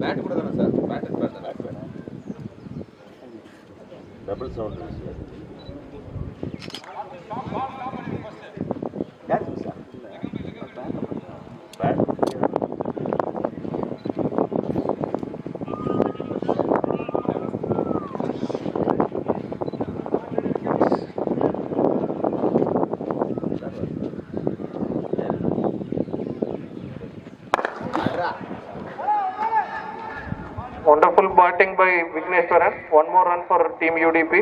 Bat కూడా కదా sir, bat double sound bat. Wonderful batting by Vigneshwaran. One more run for Team UDP.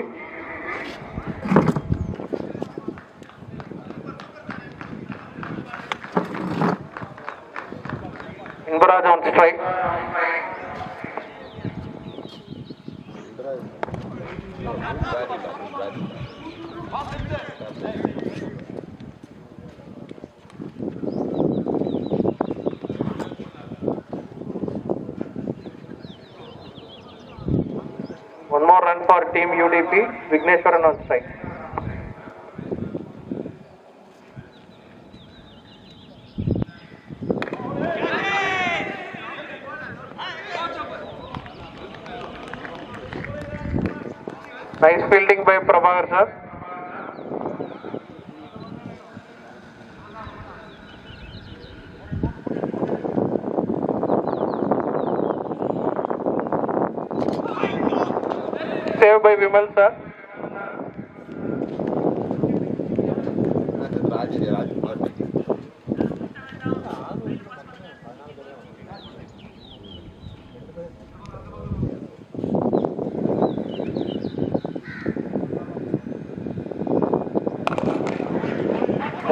Ingaraj on strike. One more run for Team UDP. Vigneshwaran on strike. Nice fielding by Prabhakar sir. Save by Vimal sir.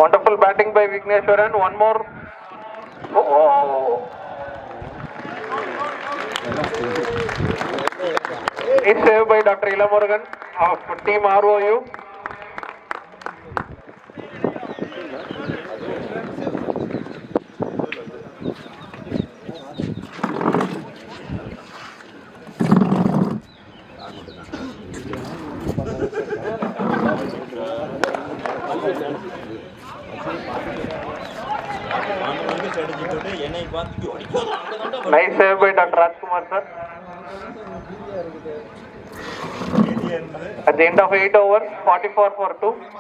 Wonderful batting by Vigneshwaran. One more. Oh. It's saved by Dr. Ila Morgan of Team ROU. Nice save by Dr. Rajkumar sir. At the end of 8 overs, 44 for 2.